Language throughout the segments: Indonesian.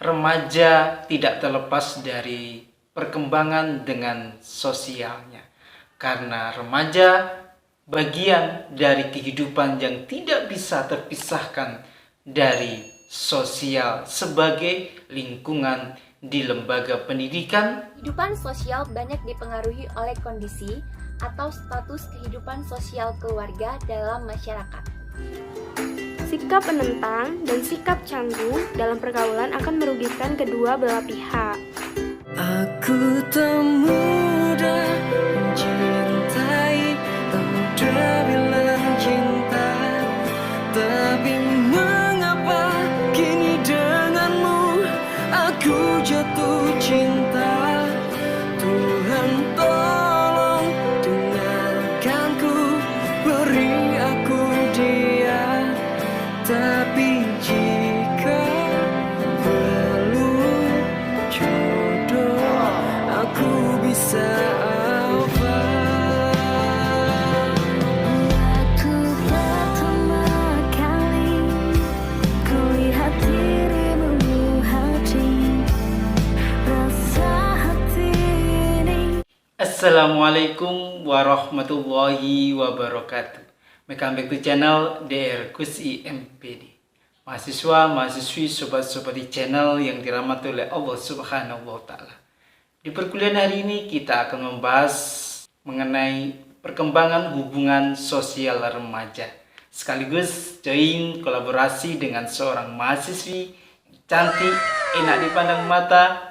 Remaja tidak terlepas dari perkembangan dengan sosialnya, karena remaja bagian dari kehidupan yang tidak bisa terpisahkan dari sosial sebagai lingkungan di lembaga pendidikan. Kehidupan sosial banyak dipengaruhi oleh kondisi atau status kehidupan sosial keluarga dalam masyarakat. Sikap penentang dan sikap canggung dalam pergaulan akan merugikan kedua belah pihak. Aku tak mudah mencintai, tak mudah bilang cinta, tapi mengapa kini denganmu aku jatuh cinta. Tuhan tolong dengarkanku, beri aku dia, tapi jika belum jodoh, aku bisa apa? Waktu pertama kali kulihat dirimu hati, rasa hati ini. Assalamualaikum warahmatullahi wabarakatuh. Welcome back to channel DR Kusi MPD. Mahasiswa-mahasiswi, sobat-sobat di channel yang dirahmati oleh Allah Subhanahu wa Ta'ala. Di perkuliahan hari ini kita akan membahas mengenai perkembangan hubungan sosial remaja, sekaligus join kolaborasi dengan seorang mahasiswi yang cantik, enak dipandang mata,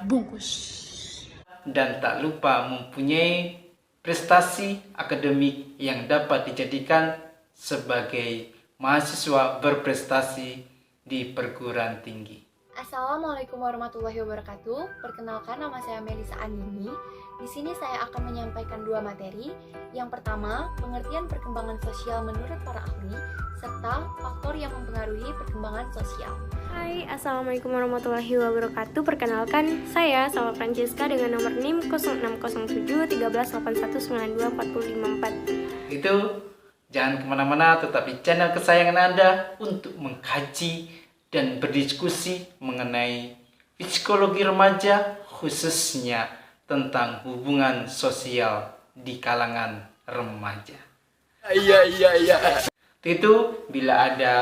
dan tak lupa mempunyai prestasi akademik yang dapat dijadikan sebagai mahasiswa berprestasi di perguruan tinggi. Assalamualaikum warahmatullahi wabarakatuh. Perkenalkan, nama saya Melisa Andini. Di sini saya akan menyampaikan dua materi. Yang pertama, pengertian perkembangan sosial menurut para ahli serta faktor yang mempengaruhi perkembangan sosial. Hai, Assalamualaikum warahmatullahi wabarakatuh. Perkenalkan, saya Salwa Francesca dengan nomor NIM 0607 1381924554. Itu jangan kemana-mana, tetap di channel kesayangan Anda untuk mengkaji dan berdiskusi mengenai psikologi remaja, khususnya tentang hubungan sosial di kalangan remaja. Iya. Itu bila ada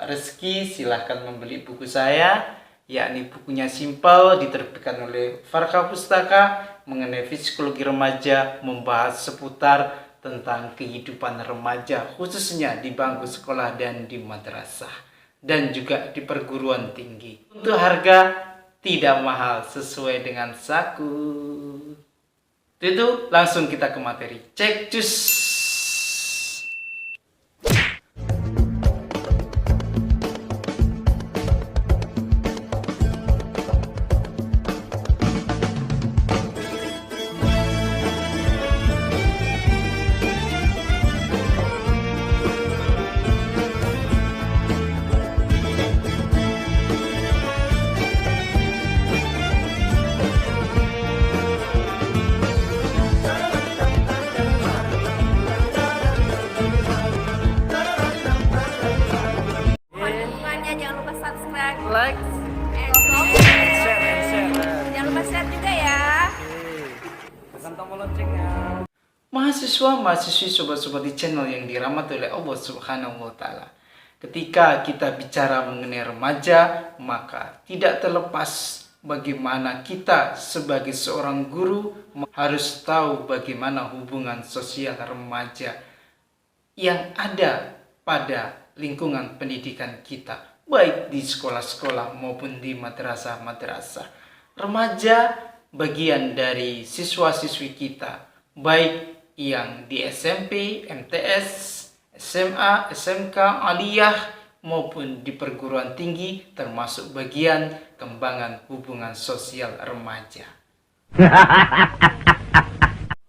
rezeki silahkan membeli buku saya, yakni bukunya Simpel, diterbitkan oleh Farka Pustaka, mengenai psikologi remaja, membahas seputar tentang kehidupan remaja khususnya di bangku sekolah dan di madrasah dan juga di perguruan tinggi. Untuk harga tidak mahal, sesuai dengan saku. Itu langsung kita ke materi. Cek cus. Like, Jangan lupa share juga ya. tekan tombol loncengnya. Mahasiswa-mahasiswi, sobat-sobat di channel yang dirahmati oleh Allah Subhanahu wa Ta'ala. Ketika kita bicara mengenai remaja, maka tidak terlepas bagaimana kita sebagai seorang guru harus tahu bagaimana hubungan sosial remaja yang ada pada lingkungan pendidikan kita, baik di sekolah-sekolah maupun di madrasah-madrasah. Remaja bagian dari siswa-siswi kita, baik yang di SMP, MTS, SMA, SMK, aliyah maupun di perguruan tinggi, termasuk bagian kembangan hubungan sosial remaja.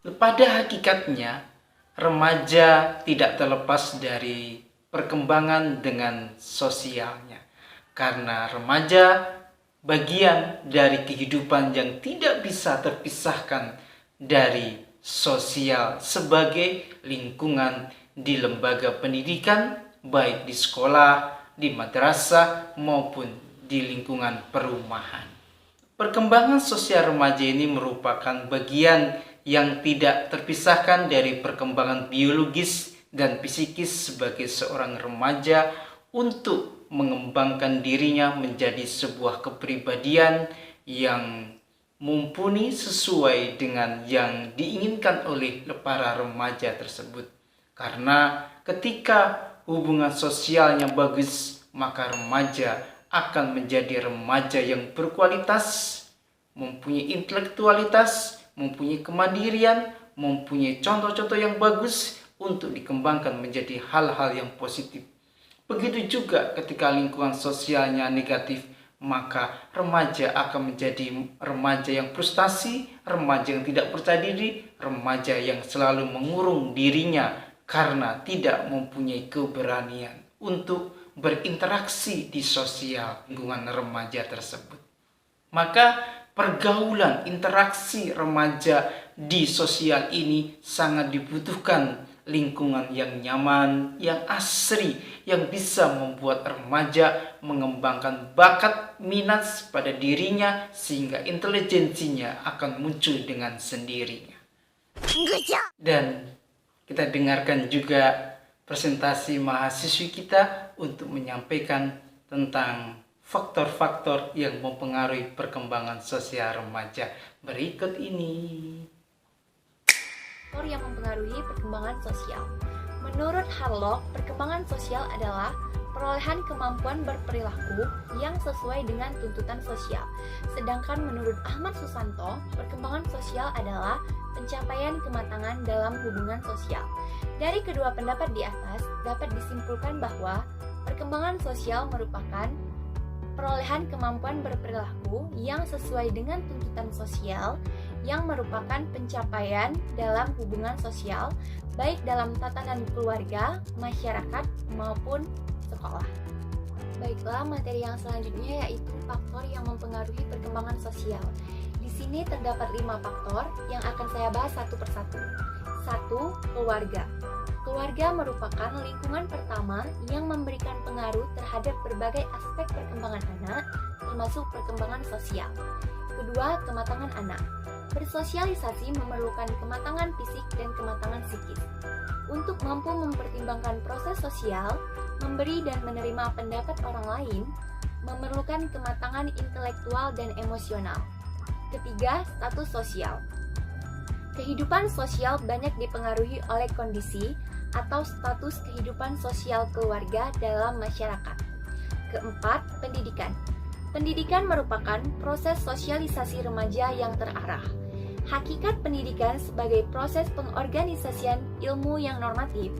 Pada hakikatnya, remaja tidak terlepas dari perkembangan dengan sosialnya, karena remaja bagian dari kehidupan yang tidak bisa terpisahkan dari sosial sebagai lingkungan di lembaga pendidikan, baik di sekolah, di madrasah maupun di lingkungan perumahan. Perkembangan sosial remaja ini merupakan bagian yang tidak terpisahkan dari perkembangan biologis dan psikis sebagai seorang remaja untuk mengembangkan dirinya menjadi sebuah kepribadian yang mumpuni sesuai dengan yang diinginkan oleh para remaja tersebut. Karena ketika hubungan sosialnya bagus, maka remaja akan menjadi remaja yang berkualitas, mempunyai intelektualitas, mempunyai kemandirian, mempunyai contoh-contoh yang bagus untuk dikembangkan menjadi hal-hal yang positif. Begitu juga ketika lingkungan sosialnya negatif, maka remaja akan menjadi remaja yang frustasi, remaja yang tidak percaya diri, remaja yang selalu mengurung dirinya karena tidak mempunyai keberanian untuk berinteraksi di sosial lingkungan remaja tersebut. Maka pergaulan interaksi remaja di sosial ini sangat dibutuhkan lingkungan yang nyaman, yang asri, yang bisa membuat remaja mengembangkan bakat minat pada dirinya sehingga intelijensinya akan muncul dengan sendirinya. Dan kita dengarkan juga presentasi mahasiswi kita untuk menyampaikan tentang faktor-faktor yang mempengaruhi perkembangan sosial remaja berikut ini. Faktor yang mempengaruhi perkembangan sosial. Menurut Harlock, perkembangan sosial adalah perolehan kemampuan berperilaku yang sesuai dengan tuntutan sosial. Sedangkan menurut Ahmad Susanto, perkembangan sosial adalah pencapaian kematangan dalam hubungan sosial. Dari kedua pendapat di atas, dapat disimpulkan bahwa perkembangan sosial merupakan perolehan kemampuan berperilaku yang sesuai dengan tuntutan sosial yang merupakan pencapaian dalam hubungan sosial baik dalam tatanan keluarga, masyarakat, maupun sekolah. Baiklah, materi yang selanjutnya yaitu faktor yang mempengaruhi perkembangan sosial. Di sini terdapat 5 faktor yang akan saya bahas satu persatu. 1. Keluarga. Keluarga merupakan lingkungan pertama yang memberikan pengaruh terhadap berbagai aspek perkembangan anak, termasuk perkembangan sosial. Kedua, kematangan anak. Bersosialisasi memerlukan kematangan fisik dan kematangan psikis. Untuk mampu mempertimbangkan proses sosial, memberi dan menerima pendapat orang lain, memerlukan kematangan intelektual dan emosional. Ketiga, status sosial. Kehidupan sosial banyak dipengaruhi oleh kondisi atau status kehidupan sosial keluarga dalam masyarakat. Keempat, pendidikan. Pendidikan merupakan proses sosialisasi remaja yang terarah. Hakikat pendidikan sebagai proses pengorganisasian ilmu yang normatif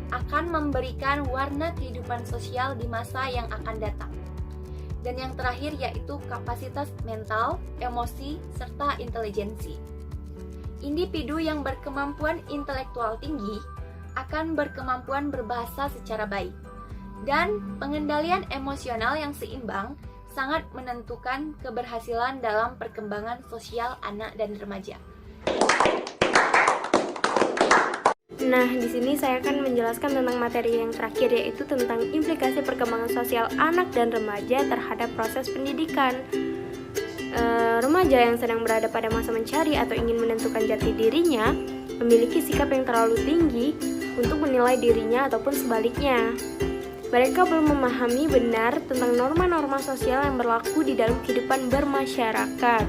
akan memberikan warna kehidupan sosial di masa yang akan datang. Dan yang terakhir yaitu kapasitas mental, emosi, serta intelijensi. Individu yang berkemampuan intelektual tinggi akan berkemampuan berbahasa secara baik. Dan pengendalian emosional yang seimbang sangat menentukan keberhasilan dalam perkembangan sosial anak dan remaja. Nah, di sini saya akan menjelaskan tentang materi yang terakhir, yaitu tentang implikasi perkembangan sosial anak dan remaja terhadap proses pendidikan. Remaja yang sedang berada pada masa mencari atau ingin menentukan jati dirinya memiliki sikap yang terlalu tinggi untuk menilai dirinya ataupun sebaliknya. Mereka belum memahami benar tentang norma-norma sosial yang berlaku di dalam kehidupan bermasyarakat.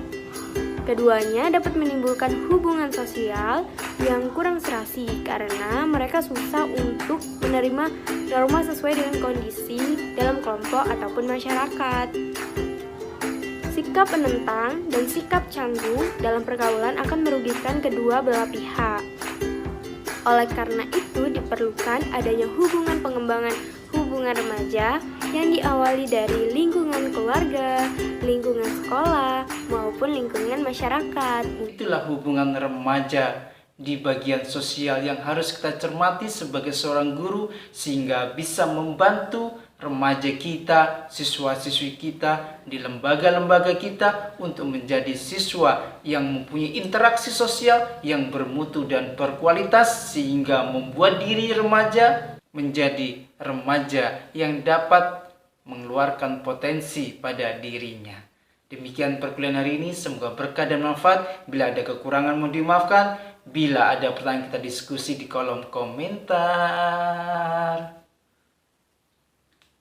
Keduanya dapat menimbulkan hubungan sosial yang kurang serasi karena mereka susah untuk menerima norma sesuai dengan kondisi dalam kelompok ataupun masyarakat. Sikap penentang dan sikap canggung dalam pergaulan akan merugikan kedua belah pihak. Oleh karena itu diperlukan adanya hubungan pengembangan hubungan remaja yang diawali dari lingkungan keluarga, lingkungan sekolah, maupun lingkungan masyarakat. Itulah hubungan remaja di bagian sosial yang harus kita cermati sebagai seorang guru sehingga bisa membantu remaja kita, siswa-siswi kita di lembaga-lembaga kita untuk menjadi siswa yang mempunyai interaksi sosial yang bermutu dan berkualitas sehingga membuat diri remaja menjadi remaja yang dapat mengeluarkan potensi pada dirinya. Demikian perkuliahan hari ini, semoga berkah dan manfaat. Bila ada kekurangan mohon dimaafkan. Bila ada pertanyaan kita diskusi di kolom komentar.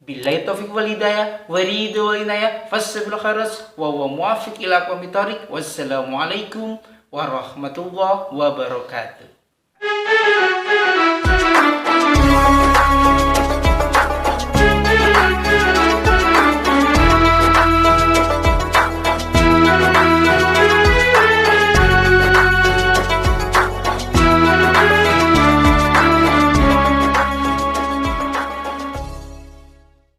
Billahi taufiq wal hidayah, waridu wal inayah, fassabil khairas, wa huwa muwafiq ila aqwamit thariq. Wassalamualaikum warahmatullahi wabarakatuh.